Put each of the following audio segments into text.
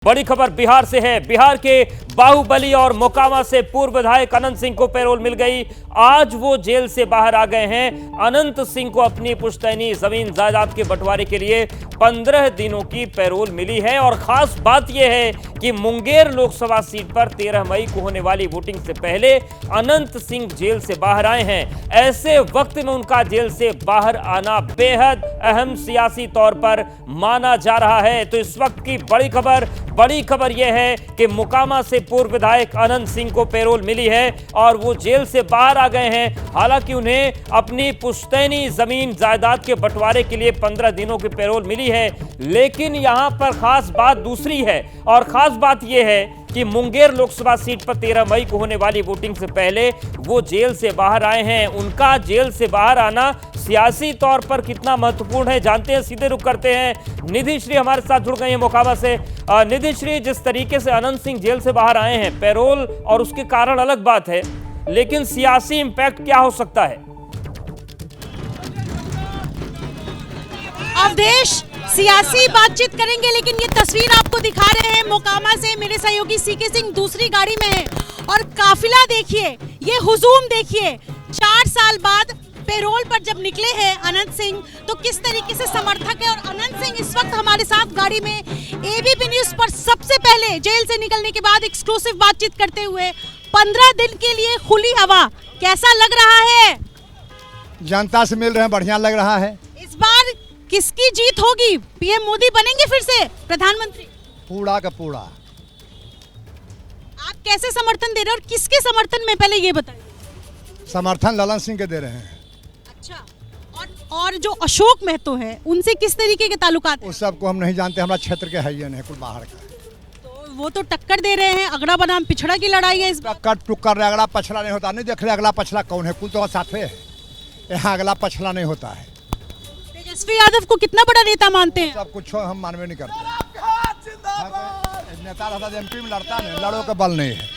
बड़ी खबर बिहार से है। बिहार के बाहुबली और मोकामा से पूर्व विधायक अनंत सिंह को पैरोल मिल गई। आज वो जेल से बाहर आ गए हैं। अनंत सिंह को अपनी पुश्तैनी जमीन जायदाद के बंटवारे के लिए 15 दिनों की पैरोल मिली है। और खास बात यह है कि मुंगेर लोकसभा सीट पर 13 मई को होने वाली वोटिंग से पहले अनंत सिंह जेल से बाहर आए हैं। ऐसे वक्त में उनका जेल से बाहर आना बेहद अहम सियासी तौर पर माना जा रहा है। तो इस वक्त की बड़ी खबर यह है कि मोकामा से पूर्व विधायक अनंत सिंह को पैरोल मिली है और वो जेल से बाहर आ गए हैं। हालांकि उन्हें अपनी पुश्तैनी जमीन जायदाद के बंटवारे के लिए 15 दिनों की पैरोल मिली है। लेकिन यहां पर खास बात दूसरी है और खास बात यह है कि मुंगेर लोकसभा सीट पर 13 मई को होने वाली वोटिंग से पहले वो जेल से बाहर आए हैं। उनका जेल से बाहर आना सियासी तौर पर कितना महत्वपूर्ण है जानते हैं। सीधे रुख करते हैं। निधि श्री हमारे साथ जुड़ गए हैं मोकामा से। निधि श्री, जिस तरीके से अनंत सिंह जेल से बाहर आए हैं, पैरोल और उसके कारण अलग बात है, लेकिन सियासी इंपैक्ट क्या हो सकता है? अवधेश, सियासी बातचीत करेंगे, लेकिन ये तस्वीर आपको दिखा रहे हैं मोकामा से। मेरे सहयोगी सीके सिंह दूसरी गाड़ी में है और काफिला देखिए, ये हुजूम देखिए। 4 साल बाद पैरोल पर जब निकले हैं अनंत सिंह, तो किस तरीके से समर्थक है। और अनंत सिंह इस वक्त हमारे साथ गाड़ी में एबीपी न्यूज पर सबसे पहले जेल से निकलने के बाद एक्सक्लूसिव बातचीत करते हुए 15 दिन के लिए खुली हवा, कैसा लग रहा है? जनता से मिल रहे हैं, बढ़िया लग रहा है। इस बार किसकी जीत होगी? पीएम मोदी बनेंगे फिर से प्रधानमंत्री? पूरा का पूरा। आप कैसे समर्थन दे रहे हैं और किसके समर्थन में, पहले ये बताइए। समर्थन ललन सिंह के दे रहे हैं। अच्छा, और जो अशोक महतो है, उनसे किस तरीके के ताल्लुकात हैं? उस सब को हम नहीं जानते, हमारा क्षेत्र के है ये नहीं, कुछ बाहर का। तो वो तो टक्कर दे रहे हैं, अगड़ा बनाम पिछड़ा की लड़ाई है इस बार। टक्कर टुक्कर रहे, अगला पछला नहीं होता। नहीं देख रहे अगला पछला कौन है, कुल तो साथ है। यहाँ अगला पछला नहीं होता है। तेजस्वी यादव को कितना बड़ा नेता मानते हैं? सब कुछ हम मानवे नहीं करते। नेता रहता तो एमपी में लड़ता नहीं, लड़ो का बल नहीं है।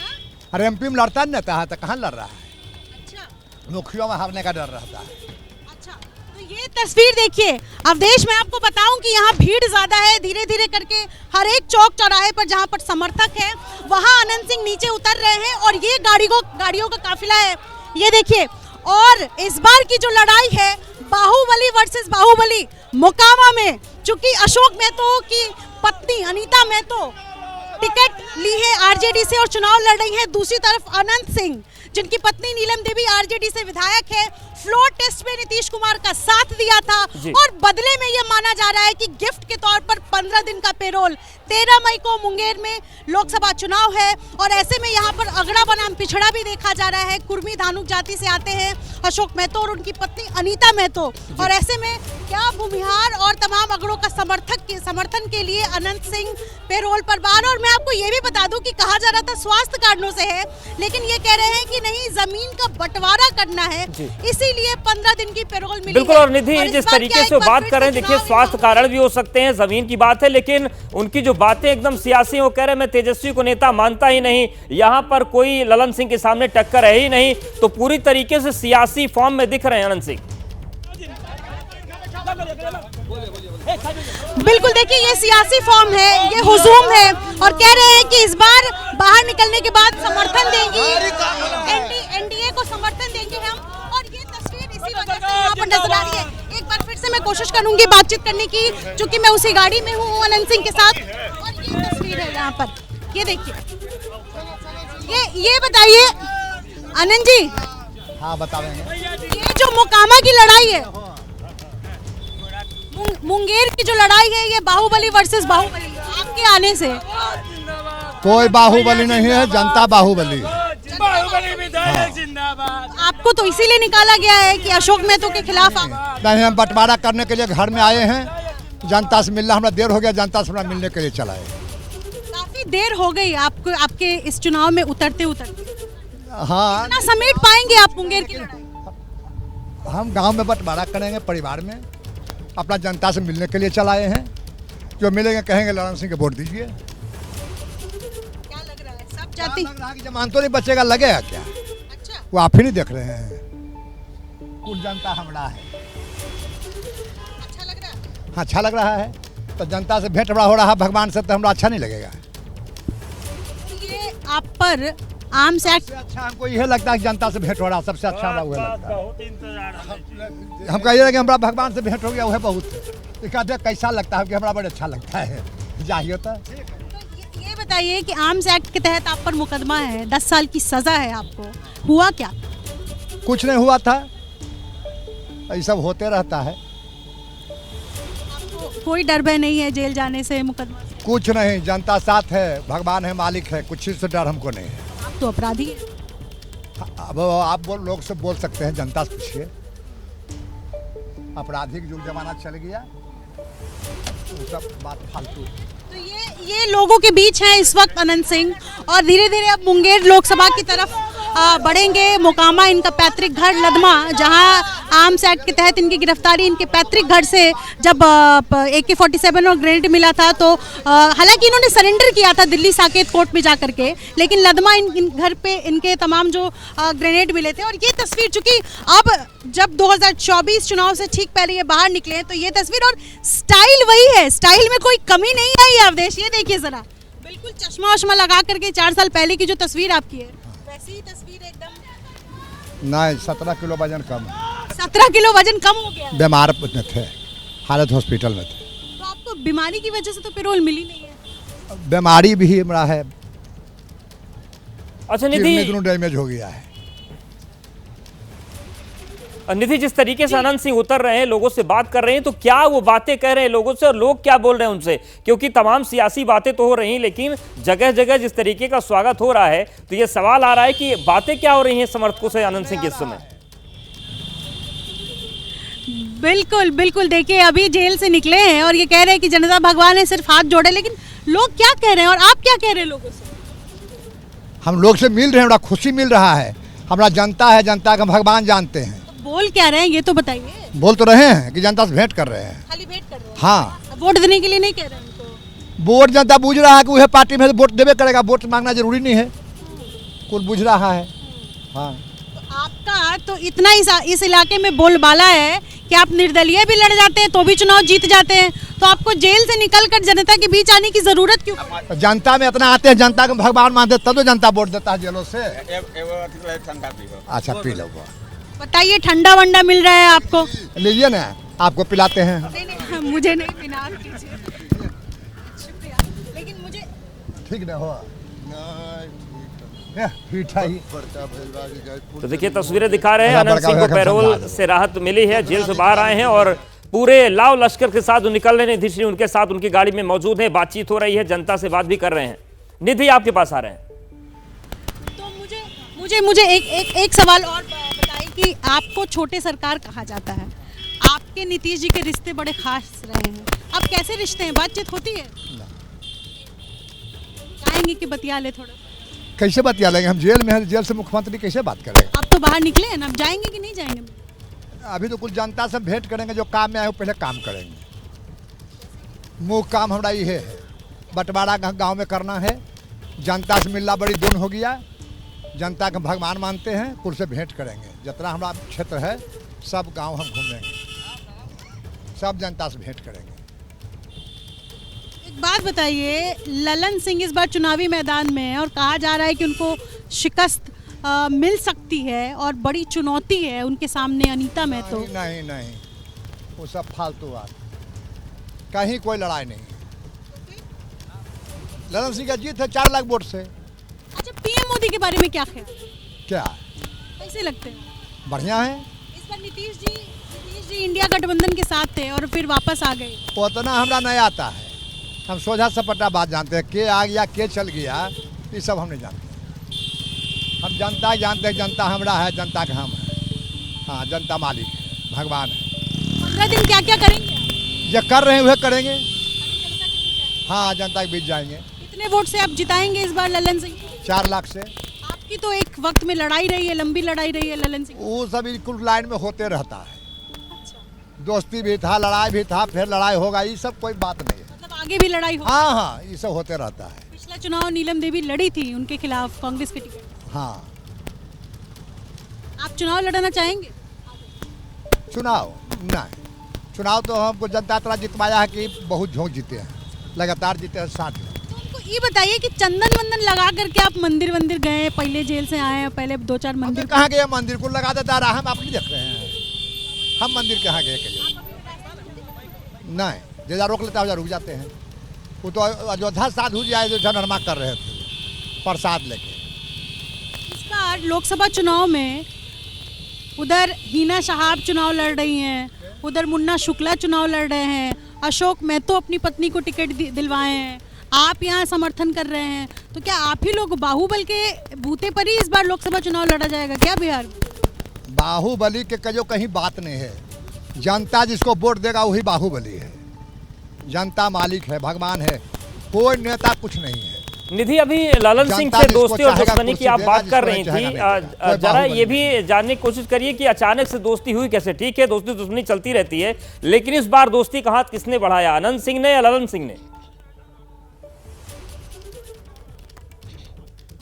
अरे एमपी में लड़ता नहीं नेता है तो कहाँ लड़ रहा है? मुखियों में हारने का डर रहता है। अच्छा, तो ये तस्वीर देखिए अवधेश, मैं आपको बताऊं कि यहाँ भीड़ ज्यादा है। धीरे धीरे करके हर एक चौक चौराहे पर जहाँ पर समर्थक है, वहाँ अनंत सिंह नीचे उतर रहे हैं और ये गाड़ियों का काफिला है, ये देखिए। और इस बार की जो लड़ाई है बाहुबली वर्सेस बाहुबली मोकामा में, चूंकि अशोक महतो की पत्नी अनीता महतो टिकट ली है आरजेडी से और चुनाव लड़ रही है। दूसरी तरफ अनंत सिंह, जिनकी पत्नी नीलम देवी आरजेडी से विधायक है, फ्लोर टेस्ट में नीतीश कुमार का साथ दिया था और बदले में यह माना जा रहा है कि गिफ्ट के तौर पर 15 दिन का पैरोल। 13 मई को मुंगेर में लोकसभा चुनाव है और ऐसे में यहाँ पर अगड़ा बनाम पिछड़ा भी देखा जा रहा है। कुर्मी धानुक जाति से आते हैं अशोक महतो और उनकी पत्नी अनीता महतो। और ऐसे में क्या भूमिहार और तमाम अगड़ों का समर्थन के लिए अनंत सिंह पैरोल पर बाहर। और मैं आपको ये भी बता दूं कि कहा जा रहा था स्वास्थ्य कारणों से है, लेकिन ये कह रहे हैं कि नहीं, जमीन का बंटवारा करना है, इसीलिए 15 दिन की पैरोल मिली। बिल्कुल। और निधि, जिस तरीके से बात कर रहे हैं, देखिए स्वास्थ्य कारण भी हो सकते हैं, जमीन की बात है, लेकिन उनकी जो बातें एकदम सियासी, वो कह रहे हैं मैं तेजस्वी को नेता मानता ही नहीं, यहाँ पर कोई ललन सिंह के सामने टक्कर है ही नहीं। तो पूरी तरीके से सियासी फॉर्म में दिख रहे हैं अनंत सिंह। बिल्कुल, देखिए ये सियासी फॉर्म है, ये हुजूम है और कह रहे हैं कि इस बार बाहर निकलने के बाद समर्थन देंगी, एनडीए को समर्थन देंगे हम। और ये तस्वीर इसी वजह से यहाँ पर नजर आ रही है। एक बार फिर से मैं कोशिश करूंगी बातचीत करने की, क्योंकि मैं उसी गाड़ी में हूँ अनंत सिंह के साथ। और ये तस्वीर है यहाँ पर, ये देखिए। ये बताइए आनंद जी। हाँ, बताएंगे। ये जो मोकामा की लड़ाई है, मुंगेर की जो लड़ाई है, ये बाहुबली वर्सेस बाहुबली, आपके आने से कोई बाहुबली नहीं है, जनता बाहुबली। आपको तो इसीलिए निकाला गया है कि अशोक महतो के खिलाफ नहीं, हम बंटवारा करने के लिए घर में आए हैं। जनता से मिलना, हमारा देर हो गया, जनता से हमारा मिलने के लिए चला है। काफी देर हो गई आपको, आपके इस चुनाव में उतरते। हाँ, कितना समेट पाएंगे आप मुंगेर की लड़ाई? हम गांव में बंटवारा करेंगे, परिवार में अपना जनता से मिलने के लिए चलाए हैं। जो मिलेंगे कहेंगे ललन सिंह के वोट दीजिए। क्या लग रहा है, सब जाति जमान तो नहीं बचेगा, लगेगा क्या? अच्छा, वो आप ही नहीं देख रहे हैं, कुल जनता हमारा है। अच्छा लग रहा है? हाँ, अच्छा लग रहा है। तो जनता से भेंट बड़ा हो रहा है भगवान से, तो हमरा अच्छा नहीं लगेगा। आप पर आर्म्स एक्ट सबसे अच्छा हमको यह लगता है कि जनता से भेंट हो रहा, सबसे अच्छा हमरा वह लगता है। हम कहिए कि हमरा भगवान से भेंट हो गया, वह बहुत कहते कैसा लगता है कि हमरा बड़ा अच्छा लगता है। जाइए तो ये बताइए कि आर्म्स एक्ट के तहत आप पर मुकदमा है, 10 साल की सजा है आपको, हुआ क्या? कुछ नहीं हुआ था, ये सब होते रहता है। कोई डर भय नहीं है जेल जाने से, मुकदमा से? कुछ नहीं, जनता साथ है, भगवान है, मालिक है, कुछ चीज़ से डर हमको नहीं है। आप तो अपराधी है। अब आप लोग से बोल सकते हैं, जनता से पूछिए। आपराधिक युग जमाना चल गया, वो सब बात फालतू। तो ये लोगों के बीच हैं इस वक्त अनंत सिंह, और धीरे धीरे अब मुंगेर लोकसभा की तरफ बढ़ेंगे। मोकामा इनका पैतृक घर लदमा, जहां आर्म्स एक्ट के तहत इनकी गिरफ्तारी इनके पैतृक घर से जब AK-47 और ग्रेनेड मिला था, तो हालांकि इन्होंने सरेंडर किया था दिल्ली साकेत कोर्ट में जाकर के, लेकिन लदमा इन घर पे इनके तमाम जो ग्रेनेड मिले थे। और ये तस्वीर चूंकि अब जब 2024 चुनाव से ठीक पहले ये बाहर निकले हैं, तो ये तस्वीर, और स्टाइल वही है, स्टाइल में कोई कमी नहीं आई है अवधेश। ये देखिए जरा, बिल्कुल चश्मा वश्मा लगा करके 4 साल पहले की जो तस्वीर आपकी है वैसी ही तस्वीर एकदम। नहीं, 17 किलो वजन कम, 17 किलो वजन कम हो गया। बीमार थे, हालत हॉस्पिटल में थे। तो आपको बीमारी की वजह से तो पैरोल मिली नहीं है? बीमारी भी हमारा है, अच्छा किडनी निधि, दोनों डैमेज हो गया है। निधि जिस तरीके से अनंत सिंह उतर रहे हैं, लोगों से बात कर रहे हैं, तो क्या वो बातें कह रहे हैं लोगों से और लोग क्या बोल रहे हैं उनसे? क्योंकि तमाम सियासी बातें तो हो रही हैं, लेकिन जगह जगह जिस तरीके का स्वागत हो रहा है, तो ये सवाल आ रहा है कि बातें क्या हो रही हैं समर्थकों से अनंत सिंह के इस समय? बिल्कुल बिल्कुल, देखिए अभी जेल से निकले हैं और ये कह रहे हैं कि जनता भगवान है, सिर्फ हाथ जोड़े। लेकिन लोग क्या कह रहे हैं और आप क्या कह रहे हैं लोगों से? हम लोग से मिल रहे हैं, बड़ा खुशी मिल रहा है। हमारा जनता है, जनता का भगवान जानते हैं। बोल क्या रहे हैं ये तो बताइए। बोल तो रहे हैं कि जनता से भेंट कर रहे हैं। खाली भेंट कर रहे हैं? हाँ, वोट देने के लिए नहीं कह रहे हैं उनको? वोट जनता बुझ रहा है कि वह पार्टी में वोट देवे करेगा, वोट मांगना जरूरी नहीं है, कुल बुझ रहा है। हाँ, तो आपका तो इतना इस इलाके में बोलबाला है कि आप निर्दलीय भी लड़ जाते हैं तो भी चुनाव जीत जाते हैं, तो आपको जेल से निकलकर जनता के बीच आने की जरूरत क्यों पड़ी? जनता में इतना आते हैं, जनता को भगवान मानते, तब तो जनता वोट देता है जेलों से। अच्छा, पी लो, बताइए, ठंडा वंडा मिल रहा है आपको? लीजिए ना, आपको पिलाते हैं। नहीं, मुझे नहीं पीना, आप कीजिए। शुक्रिया, लेकिन मुझे ठीक ना हो ठीक है। तो देखिए तस्वीरें दिखा रहे हैं, अनंत सिंह को पैरोल से राहत मिली है, जेल से बाहर आए हैं और पूरे लाव लश्कर के साथ निकल रहे हैं। निधि श्री उनके साथ उनकी गाड़ी में मौजूद है, बातचीत हो रही है, जनता से बात भी कर रहे हैं। निधि आपके पास आ रहे हैं। तो मुझे एक सवाल और बताइए कि आपको छोटे सरकार कहा जाता है, आपके नीतीश जी के रिश्ते बड़े खास रहे हैं, अब कैसे रिश्ते हैं, बातचीत होती है? चाहेंगे कि बतिया ले थोड़ा? कैसे बतिया लेंगे, हम जेल में हैं, जेल से मुख्यमंत्री कैसे बात करेंगे? आप तो बाहर निकले हैं ना, अब जाएंगे कि नहीं जाएंगे? अभी तो कुछ जनता से भेंट करेंगे, जो काम में आए वो पहले काम करेंगे। मुख्य काम हमारा ये है, बंटवारा गांव में करना है, जनता से मिलना बड़ी दूर हो गया, जनता का भगवान मानते हैं, कुल से भेंट करेंगे। जितना हमारा क्षेत्र है सब गांव हम घूमेंगे, सब जनता से भेंट करेंगे। एक बात बताइए, ललन सिंह इस बार चुनावी मैदान में है और कहा जा रहा है कि उनको शिकस्त मिल सकती है और बड़ी चुनौती है उनके सामने अनीता में। तो नहीं, वो सब फालतू बात, कहीं कोई लड़ाई नहीं। ललन सिंह का जीत है 4 लाख वोट से। अच्छा, पीएम मोदी के बारे में क्या ख्याल? क्या कैसे लगते हैं? बढ़िया है। इस बार नीतीश जी इंडिया गठबंधन के साथ थे और फिर वापस आ गए। उतना हमरा नहीं आता है, हम सोझा सपटा बात जानते हैं, के आ गया के चल गया ये सब हम नहीं जानते। हम जनता जानते हैं, जनता हमरा है, जनता का हम है। हाँ, जनता मालिक है, भगवान है। 15 दिन क्या क्या करेंगे? जो कर रहे हैं वह करेंगे। हाँ, जनता के बीच जाएंगे। कितने वोट से आप जिताएंगे इस बार ललन सिंह? 4 लाख से। आपकी तो एक वक्त में लड़ाई रही है, लंबी लड़ाई रही है ललन सिंह। वो सब कुल लाइन में होते रहता है। दोस्ती भी था, लड़ाई भी था, फिर लड़ाई होगा, ये सब कोई बात नहीं है। मतलब आगे भी लड़ाई हो? हाँ, ये सब होते रहता है। पिछला चुनाव नीलम देवी लड़ी थी उनके खिलाफ कांग्रेस के टिकट। हाँ, आप चुनाव लड़ना चाहेंगे? चुनाव नहीं, चुनाव तो हमको जनता तरह जितवाया है कि बहुत झोंक जीते हैं, लगातार जीते हैं 60 में। तो उनको ये बताइए कि चंदन वंदन लगा करके आप मंदिर वंदिर गए, पहले जेल से आए हैं, पहले 2-4 मंदिर कहाँ गए? मंदिर को लगा देता रहा, हम आप नहीं देख रहे हैं। हम मंदिर कहाँ गए? नहीं, जैसा रोक लेता है रुक जाते हैं। वो तो अयोध्या साधु जी आए जो जनरमा कर रहे थे प्रसाद लेके। इस बार लोकसभा चुनाव में उधर हिना शहाब चुनाव लड़ रही हैं, उधर मुन्ना शुक्ला चुनाव लड़ रहे हैं, अशोक महतो अपनी पत्नी को टिकट दिलवाए हैं, आप यहाँ समर्थन कर रहे हैं, तो क्या आप ही लोग बाहुबल के बूते पर ही इस बार लोकसभा चुनाव लड़ा जाएगा क्या बिहार? बाहुबली के जो कहीं बात नहीं है। जनता जिसको वोट देगा वही बाहुबली है। जनता मालिक है, भगवान है, कोई नेता कुछ नहीं है। निधि, अभी ललन सिंह से दोस्ती और दुश्मनी की आप बात कर रही थी, जरा ये भी जानने की कोशिश करिए कि अचानक से दोस्ती हुई कैसे? ठीक है, दोस्ती दुश्मनी चलती रहती है, लेकिन इस बार दोस्ती का हाथ किसने बढ़ाया, अनंत सिंह ने या ललन सिंह ने?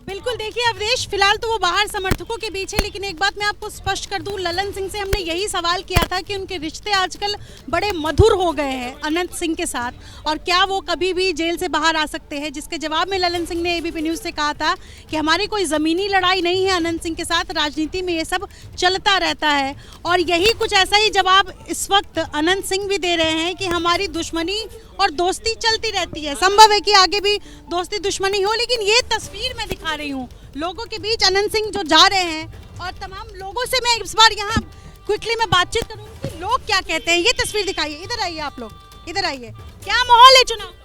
बिल्कुल, देखिए अवधेश, फिलहाल तो वो बाहर समर्थकों के बीच है, लेकिन एक बात मैं आपको स्पष्ट कर दूं, ललन सिंह से हमने यही सवाल किया था कि उनके रिश्ते आजकल बड़े मधुर हो गए हैं अनंत सिंह के साथ, और क्या वो कभी भी जेल से बाहर आ सकते हैं, जिसके जवाब में ललन सिंह ने एबीपी न्यूज़ से कहा था कि हमारी कोई ज़मीनी लड़ाई नहीं है अनंत सिंह के साथ, राजनीति में ये सब चलता रहता है। और यही कुछ ऐसा ही जवाब इस वक्त अनंत सिंह भी दे रहे हैं कि हमारी दुश्मनी और दोस्ती चलती रहती है, संभव है कि आगे भी दोस्ती दुश्मनी हो, लेकिन ये तस्वीर मैं दिखा रही हूँ लोगों के बीच अनंत सिंह जो जा रहे हैं, और तमाम लोगों से मैं इस बार यहाँ क्विकली मैं बातचीत करूँगी कि लोग क्या कहते हैं। ये तस्वीर दिखाइए, इधर आइए आप लोग, इधर आइए, क्या माहौल है चुनाव का?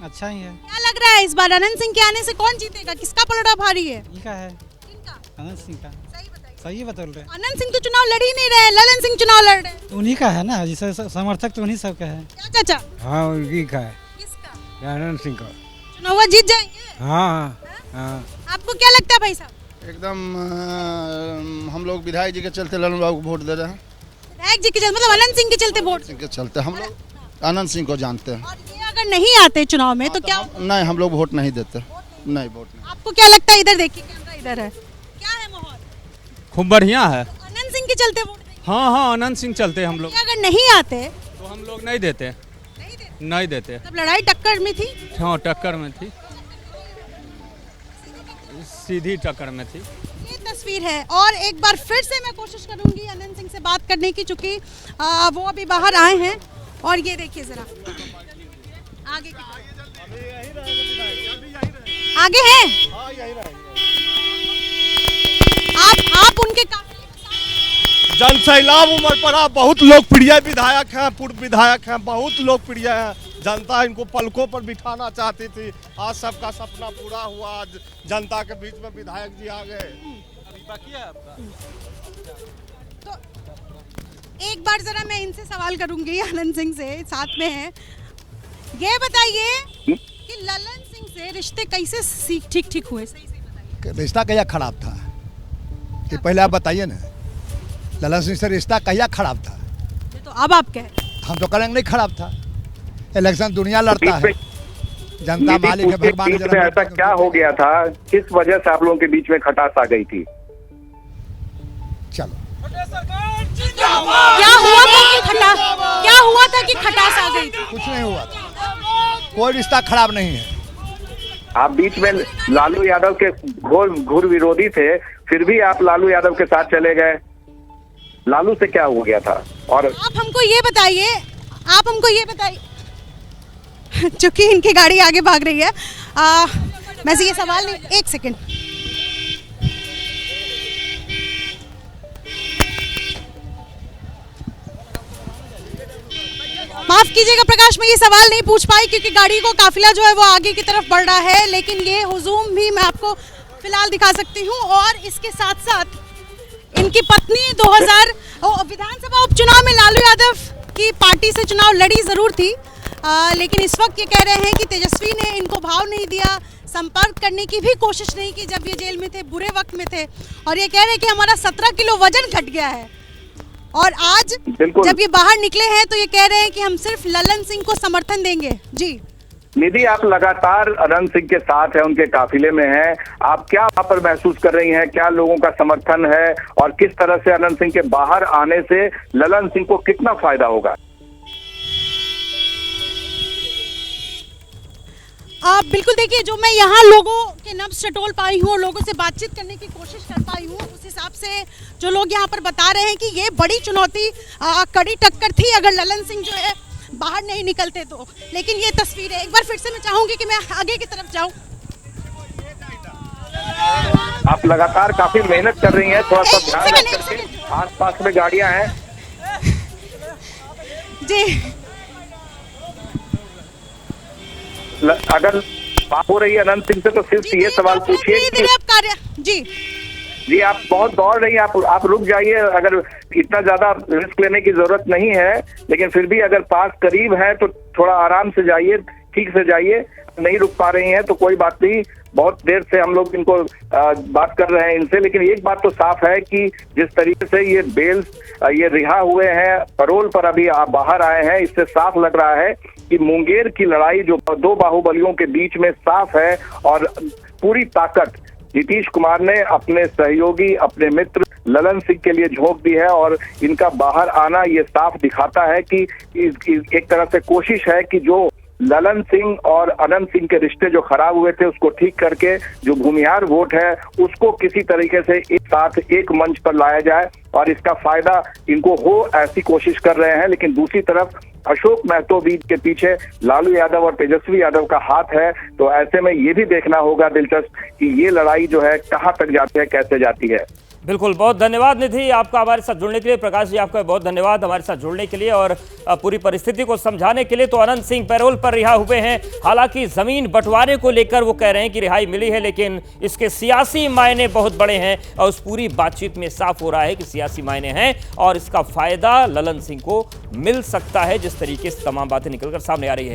अच्छा ही है। क्या लग रहा है इस बार अनंत सिंह के आने से कौन जीतेगा, किसका पलड़ा भारी है? इनका है, किनका? अनंत सिंह का। सही बताइए। सही बतल रहे। अनंत सिंह तो चुनाव लड़ ही नहीं रहे, ललन सिंह चुनाव लड़ रहे हैं। उन्हीं का है ना, जिसे समर्थक तो उन्हीं सब का है। क्या चाचा? हाँ, उनकी का है, किसका? आनंद सिंह का। चुनाव जीत जाएंगे? हाँ हाँ। आपको क्या लगता है भाई साहब? एकदम हम लोग विधायक जी के चलते ललन बाबू को वोट दे रहे हैं। विधायक जी के चलते, मतलब अनंत सिंह के चलते वोट? सिंह के चलते हम लोग आनंद सिंह को जानते हैं। और ये अगर नहीं आते चुनाव में तो क्या? नहीं, हम लोग वोट नहीं देते। नहीं, वोट नहीं। आपको क्या लगता है? इधर देखिए, कैमरा इधर है, क्या है माहौल? खूब बढ़िया है। अनंत सिंह के चलते वोट देंगे? हाँ हाँ, अनंत सिंह चलते हम लोग। ये अगर नहीं आते तो हम लोग नहीं देते, नहीं देते। तब लड़ाई टक्कर में थी? हाँ, टक्कर में थी, सीधी टक्कर में थी। ये तस्वीर है, और एक बार फिर से मैं कोशिश करूंगी अनंत सिंह से बात करने की, चूंकि वो अभी बाहर आए हैं। और ये देखिए जरा आगे की आगे हैं आप उनके जन सैलाब उम्र पर आप बहुत लोकप्रिय विधायक हैं, पूर्व विधायक हैं, बहुत लोकप्रिय हैं। जनता इनको पलकों पर बिठाना चाहती थी, आज सबका सपना पूरा हुआ। आज जनता के बीच में विधायक जी आ गए। तो एक बार जरा मैं इनसे सवाल करूंगी, आनंद सिंह से साथ में है, ये बताइए कि ललन सिंह से रिश्ते कैसे ठीक हुए? सही बताइए। रिश्ता कहिया खराब था, ये पहले आप बताइए ना। ललन सिंह से रिश्ता कहिया खराब था? ये तो अब आप कह, हम तो करेंगे नहीं खराब था। इलेक्शन दुनिया लड़ता है, जनता मालिक है, भगवान। बीच में ऐसा क्या हो गया था, किस वजह से आप लोगों के बीच में खटास आ गई थी? चलो, क्या हुआ था कि खटास आ गई थी? कुछ नहीं हुआ था, कोई रिश्ता खराब नहीं है। आप बीच में लालू यादव के घोर विरोधी थे, फिर भी आप लालू यादव के साथ चले गए। लालू से क्या हो गया था? और आप हमको ये बताइए, चूंकि इनकी गाड़ी आगे भाग रही है, वैसे ये सवाल नहीं, एक सेकंड, माफ कीजिएगा प्रकाश, मैं ये सवाल नहीं पूछ पाई क्योंकि गाड़ी को काफिला जो है वो आगे की तरफ बढ़ रहा है, लेकिन ये हुजूम भी मैं आपको फिलहाल दिखा सकती हूँ। और इसके साथ साथ इनकी पत्नी 2000 विधानसभा उपचुनाव में लालू यादव की पार्टी से चुनाव लड़ी जरूर थी, लेकिन इस वक्त ये कह रहे हैं कि तेजस्वी ने इनको भाव नहीं दिया, संपर्क करने की भी कोशिश नहीं की जब ये जेल में थे, बुरे वक्त में थे, और ये कह रहे हैं कि हमारा 17 किलो वजन घट गया है। और आज जब ये बाहर निकले हैं तो ये कह रहे हैं कि हम सिर्फ ललन सिंह को समर्थन देंगे। जी निधि, आप लगातार अनंत सिंह के साथ है, उनके काफिले में हैं, आप क्या वहां पर महसूस कर रही हैं? क्या लोगों का समर्थन है और किस तरह से अनंत सिंह के बाहर आने से ललन सिंह को कितना फायदा होगा? आप बिल्कुल देखिए, जो मैं यहाँ लोगों के नब्ज टटोल पाई हूँ और लोगों से बातचीत करने की कोशिश कर पाई हूँ, उस हिसाब से जो लोग यहाँ पर बता रहे हैं कि ये बड़ी चुनौती, कड़ी टक्कर थी अगर ललन सिंह जो है बाहर नहीं निकलते तो। लेकिन ये तस्वीर है, एक बार फिर से मैं चाहूंगी कि मैं आगे की तरफ जाऊं। आप लगातार काफी मेहनत कर रही हैं, थोड़ा सा एक ध्यान सेकंड, एक रखें, सेकंड। आसपास में गाड़ियां हैं। जी अगर बात हो रही है अनंत सिंह से तो सिर्फ ये सवाल पूछिए कि आप कार्य जी जी आप बहुत दौड़ रही हैं, आप रुक जाइए, अगर इतना ज्यादा रिस्क लेने की जरूरत नहीं है, लेकिन फिर भी अगर पास करीब है तो थोड़ा आराम से जाइए, ठीक से जाइए। नहीं रुक पा रही हैं तो कोई बात नहीं, बहुत देर से हम लोग इनको बात कर रहे हैं इनसे, लेकिन एक बात तो साफ है कि जिस तरीके से ये बेल ये रिहा हुए हैं, पैरोल पर अभी बाहर आए हैं, इससे साफ लग रहा है कि मुंगेर की लड़ाई जो दो बाहुबलियों के बीच में साफ है और पूरी ताकत नीतीश कुमार ने अपने सहयोगी, अपने मित्र ललन सिंह के लिए झोंक दी है और इनका बाहर आना ये साफ दिखाता है कि एक तरह से कोशिश है कि जो ललन सिंह और अनंत सिंह के रिश्ते जो खराब हुए थे उसको ठीक करके जो भूमिहार वोट है उसको किसी तरीके से एक साथ एक मंच पर लाया जाए और इसका फायदा इनको हो, ऐसी कोशिश कर रहे हैं। लेकिन दूसरी तरफ अशोक महतो बीच के पीछे लालू यादव और तेजस्वी यादव का हाथ है, तो ऐसे में ये भी देखना होगा दिलचस्प कि ये लड़ाई जो है कहां तक जाती है, कैसे जाती है। बिल्कुल, बहुत धन्यवाद निधि आपका हमारे साथ जुड़ने के लिए। प्रकाश जी आपका बहुत धन्यवाद हमारे साथ जुड़ने के लिए और पूरी परिस्थिति को समझाने के लिए। तो अनंत सिंह पैरोल पर रिहा हुए हैं, हालांकि जमीन बंटवारे को लेकर वो कह रहे हैं कि रिहाई मिली है, लेकिन इसके सियासी मायने बहुत बड़े हैं और उस पूरी बातचीत में साफ हो रहा है कि सियासी मायने हैं और इसका फायदा ललन सिंह को मिल सकता है, जिस तरीके से तमाम बातें निकलकर सामने आ रही है।